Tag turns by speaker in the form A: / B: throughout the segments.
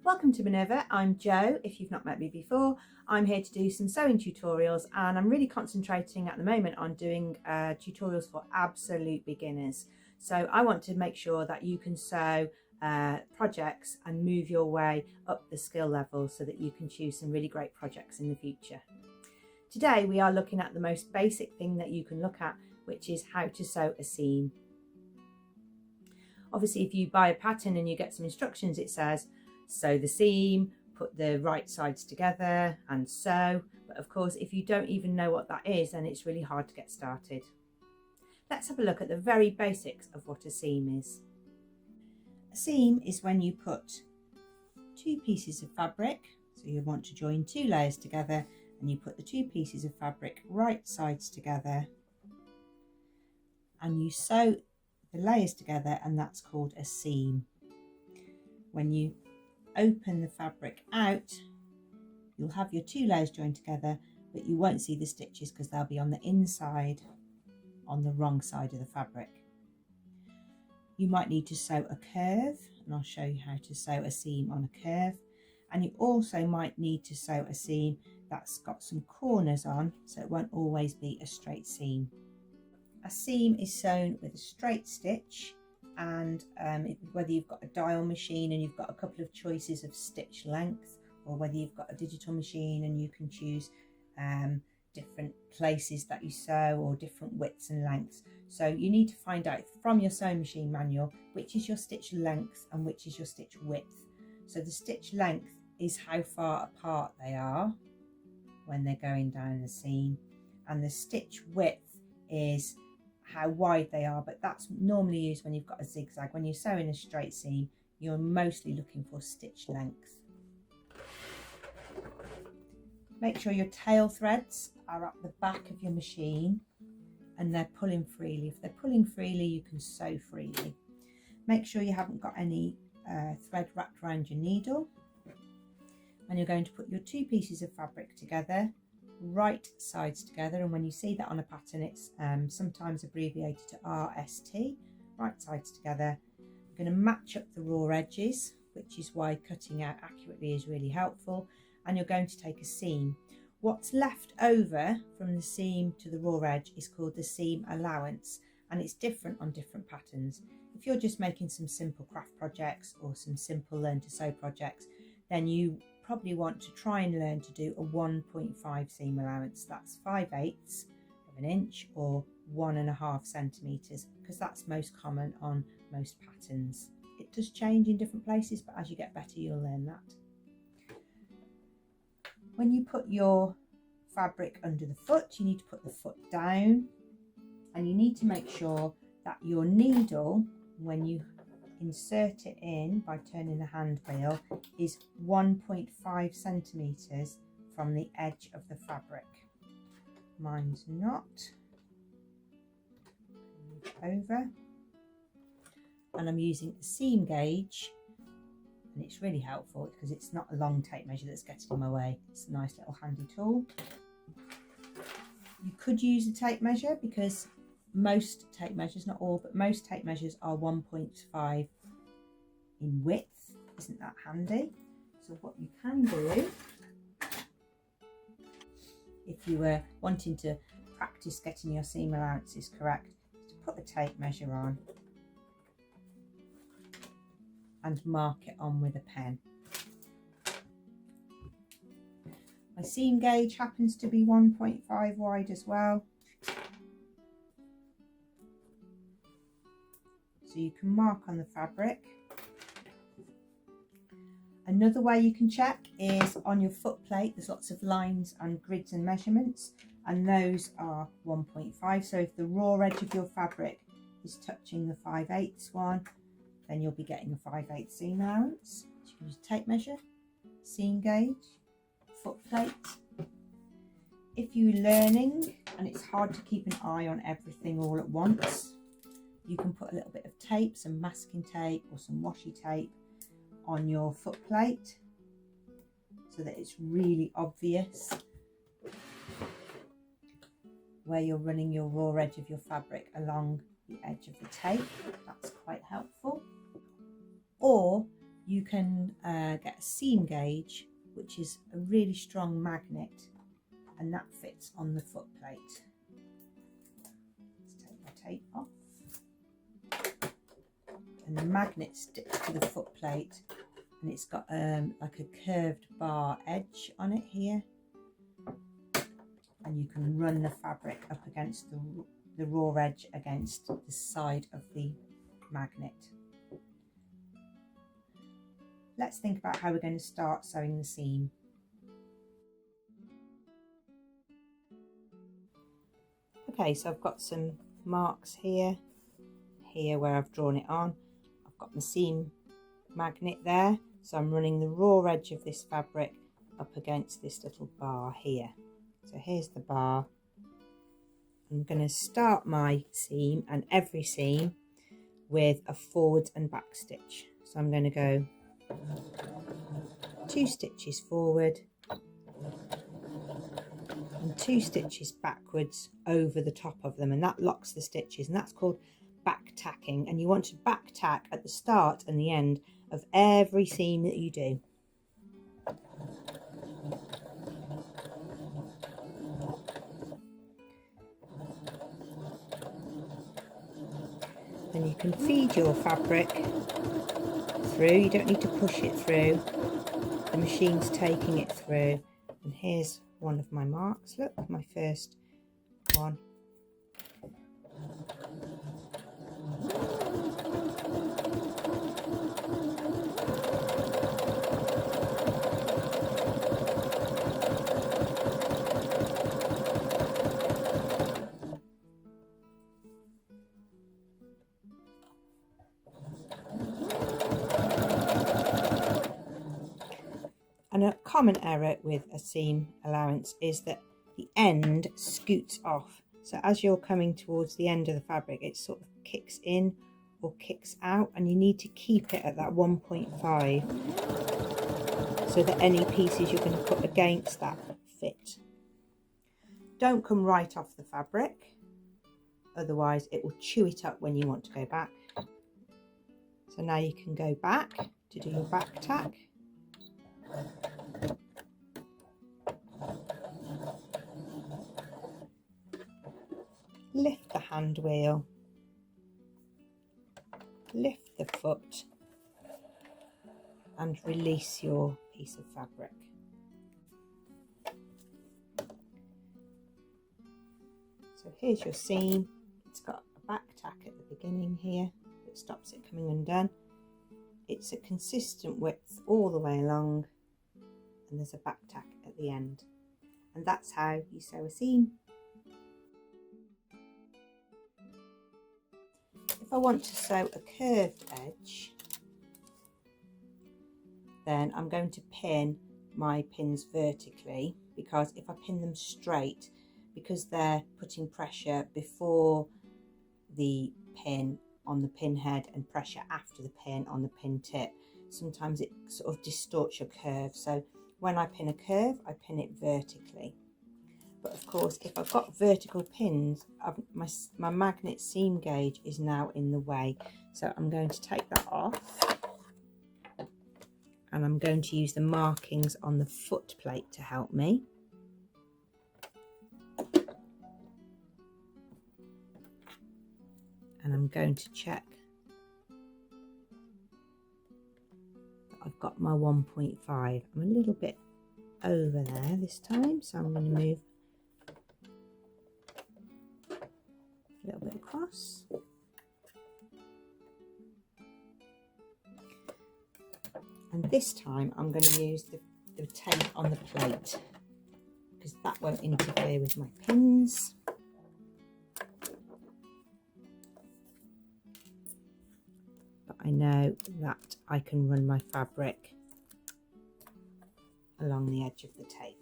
A: Welcome to Minerva. I'm Jo. If you've not met me before, I'm here to do some sewing tutorials, and I'm really concentrating at the moment on doing tutorials for absolute beginners. So I want to make sure that you can sew projects and move your way up the skill level so that you can choose some really great projects in the future. Today we are looking at the most basic thing that you can look at, which is how to sew a seam. Obviously, if you buy a pattern and you get some instructions, it says sew the seam, put the right sides together and sew. But of course, if you don't even know what that is, then it's really hard to get started. Let's have a look at the very basics of what a seam is. A seam is when you put two pieces of fabric, so you want to join two layers together, and you put the two pieces of fabric right sides together and you sew the layers together, and that's called a seam. When you open the fabric out, you'll have your two layers joined together, but you won't see the stitches because they'll be on the inside, on the wrong side of the fabric. You might need to sew a curve, and I'll show you how to sew a seam on a curve. And you also might need to sew a seam that's got some corners on, so it won't always be a straight seam. A seam is sewn with a straight stitch, and whether you've got a dial machine and you've got a couple of choices of stitch length, or whether you've got a digital machine and you can choose different places that you sew or different widths and lengths. So you need to find out from your sewing machine manual which is your stitch length and which is your stitch width. So the stitch length is how far apart they are when they're going down the seam, and the stitch width is how wide they are, but that's normally used when you've got a zigzag. When you're sewing a straight seam, you're mostly looking for stitch length. Make sure your tail threads are at the back of your machine and they're pulling freely. If they're pulling freely, you can sew freely. Make sure you haven't got any thread wrapped around your needle. And you're going to put your two pieces of fabric together, right sides together, and when you see that on a pattern, it's sometimes abbreviated to RST, right sides together. You're going to match up the raw edges, which is why cutting out accurately is really helpful, and you're going to take a seam. What's left over from the seam to the raw edge is called the seam allowance, and it's different on different patterns. If you're just making some simple craft projects or some simple learn to sew projects, then you probably want to try and learn to do a 1.5 seam allowance. That's 5/8 of an inch or 1.5 centimeters, because that's most common on most patterns. It does change in different places, but as you get better, you'll learn that. When you put your fabric under the foot, you need to put the foot down, and you need to make sure that your needle, when you insert it in by turning the hand wheel, is 1.5 centimeters from the edge of the fabric. Mine's not. Move over, and I'm using a seam gauge, and it's really helpful because it's not a long tape measure that's getting in my way. It's a nice little handy tool. You could use a tape measure because most tape measures, not all, but most tape measures are 1.5 in width. Isn't that handy? So what you can do, if you were wanting to practice getting your seam allowances correct, is to put a tape measure on and mark it on with a pen. My seam gauge happens to be 1.5 wide as well. So you can mark on the fabric. Another way you can check is on your foot plate. There's lots of lines and grids and measurements, and those are 1.5. So if the raw edge of your fabric is touching the 5/8 one, then you'll be getting a 5/8 seam allowance. So you can use a tape measure, seam gauge, foot plate. If you're learning and it's hard to keep an eye on everything all at once, you can put a little bit of tape, some masking tape or some washi tape on your foot plate so that it's really obvious where you're running your raw edge of your fabric along the edge of the tape. That's quite helpful. or you can get a seam gauge, which is a really strong magnet, and that fits on the foot plate. Let's take the tape off, and the magnet sticks to the foot plate, and it's got like a curved bar edge on it here, and you can run the fabric up against the raw edge against the side of the magnet. Let's think about how we're going to start sewing the seam. Okay, so I've got some marks here where I've drawn it on. I've got my seam magnet there, so I'm running the raw edge of this fabric up against this little bar here. So here's the bar. I'm going to start my seam and every seam with a forward and back stitch. So I'm going to go 2 stitches forward and 2 stitches backwards over the top of them, and that locks the stitches, and that's called back tacking. And you want to back tack at the start and the end of every seam that you do. Then you can feed your fabric through, you don't need to push it through, the machine's taking it through. And here's one of my marks, look, my first one. And a common error with a seam allowance is that the end scoots off. So as you're coming towards the end of the fabric, it sort of kicks in or kicks out, and you need to keep it at that 1.5 so that any pieces you're going to put against that fit. Don't come right off the fabric, otherwise it will chew it up when you want to go back. So now you can go back to do your back tack. Lift the hand wheel, lift the foot, and release your piece of fabric. So here's your seam. It's got a back tack at the beginning here that stops it coming undone. It's a consistent width all the way along, and there's a back tack at the end. And that's how you sew a seam. If I want to sew a curved edge, then I'm going to pin my pins vertically, because if I pin them straight, because they're putting pressure before the pin on the pin head and pressure after the pin on the pin tip, sometimes it sort of distorts your curve. So when I pin a curve, I pin it vertically. But of course, if I've got vertical pins, my magnet seam gauge is now in the way. So I'm going to take that off, and I'm going to use the markings on the foot plate to help me. And I'm going to check that I've got my 1.5. I'm a little bit over there this time, so I'm going to move a little bit across. And this time I'm going to use the tape on the plate, because that won't interfere with my pins. But I know that I can run my fabric along the edge of the tape.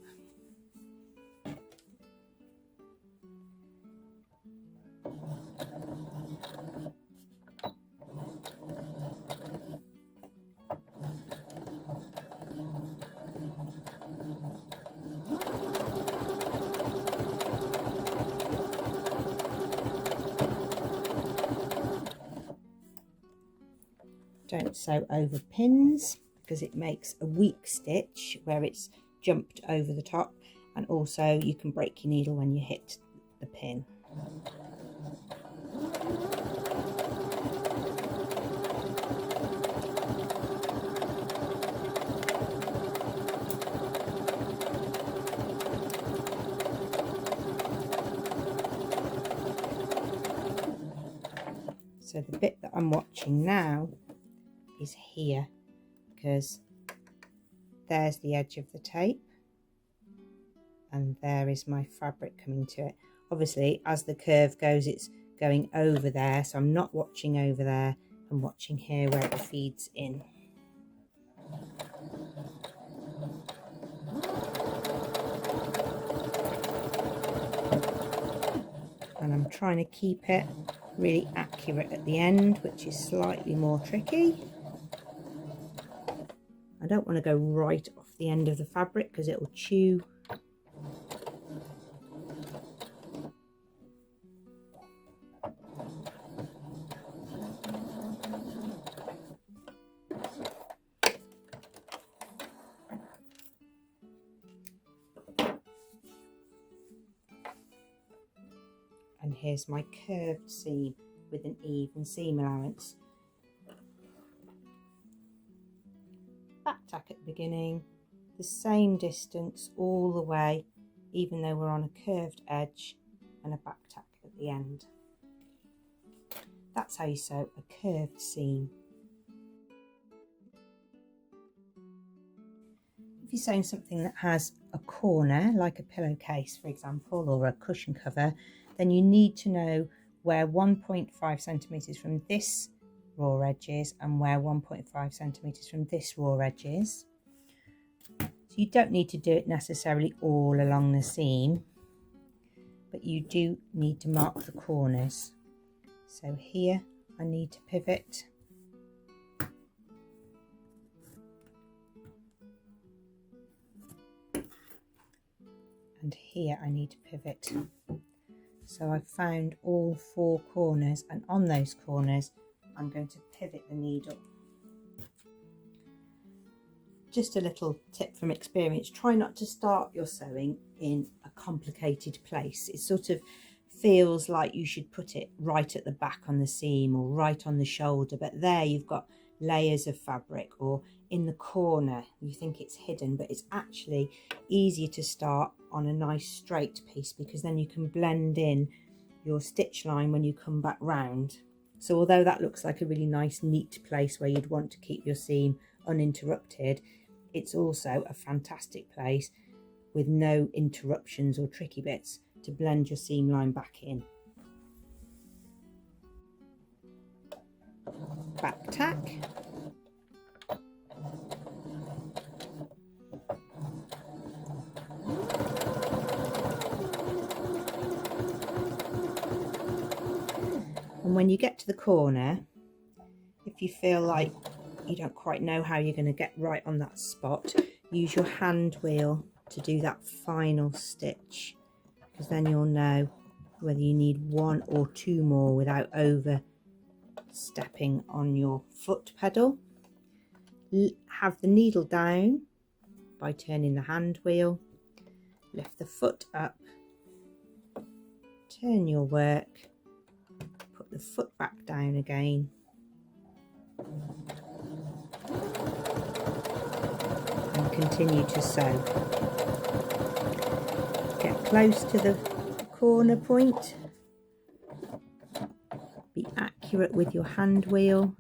A: Don't sew over pins because it makes a weak stitch where it's jumped over the top, and also you can break your needle when you hit the pin. So the bit that I'm watching now is here, because there's the edge of the tape and there is my fabric coming to it. Obviously as the curve goes it's going over there, so I'm not watching over there, I'm watching here where it feeds in. And I'm trying to keep it really accurate at the end, which is slightly more tricky. I don't want to go right off the end of the fabric because it will chew. And here's my curved seam with an even seam allowance. Back tack at the beginning, the same distance all the way, even though we're on a curved edge, and a back tack at the end. That's how you sew a curved seam. If you're sewing something that has a corner, like a pillowcase for example, or a cushion cover, then you need to know where 1.5 centimetres from this raw edge is and where 1.5 centimetres from this raw edge is. So you don't need to do it necessarily all along the seam, but you do need to mark the corners. So here I need to pivot, and here I need to pivot. So I've found all 4 corners, and on those corners I'm going to pivot the needle. Just a little tip from experience, try not to start your sewing in a complicated place. It sort of feels like you should put it right at the back on the seam or right on the shoulder, but there you've got layers of fabric, or in the corner you think it's hidden, but it's actually easier to start on a nice straight piece, because then you can blend in your stitch line when you come back round. So although that looks like a really nice neat place where you'd want to keep your seam uninterrupted, it's also a fantastic place with no interruptions or tricky bits to blend your seam line back in. Back tack. And when you get to the corner, if you feel like you don't quite know how you're going to get right on that spot, use your hand wheel to do that final stitch, because then you'll know whether you need 1 or 2 more without overstepping on your foot pedal. Have the needle down by turning the hand wheel, lift the foot up, turn your work, put the foot back down again, and continue to sew. Get close to the corner point, be accurate with your hand wheel,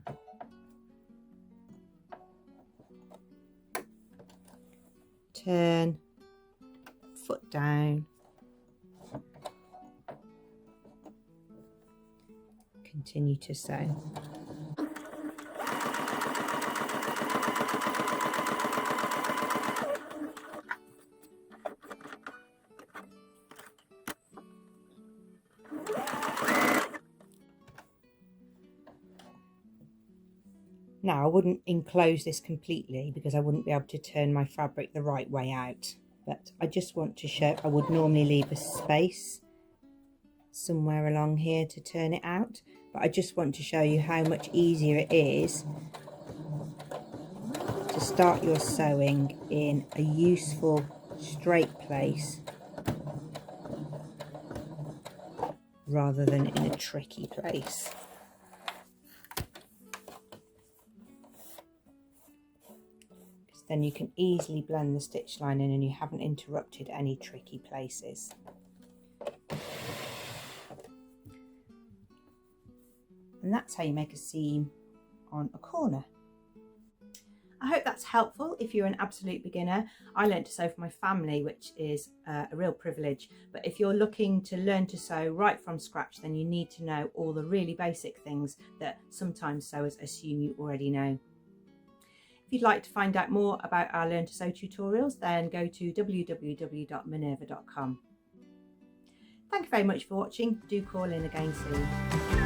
A: turn, foot down, continue to sew. Now I wouldn't enclose this completely because I wouldn't be able to turn my fabric the right way out, but I just want to show, I would normally leave a space somewhere along here to turn it out, but I just want to show you how much easier it is start your sewing in a useful straight place rather than in a tricky place. Because then you can easily blend the stitch line in and you haven't interrupted any tricky places. And that's how you make a seam on a corner. I hope that's helpful if you're an absolute beginner. I learned to sew for my family, which is a real privilege. But if you're looking to learn to sew right from scratch, then you need to know all the really basic things that sometimes sewers assume you already know. If you'd like to find out more about our Learn to Sew tutorials, then go to www.minerva.com. Thank you very much for watching. Do call in again soon.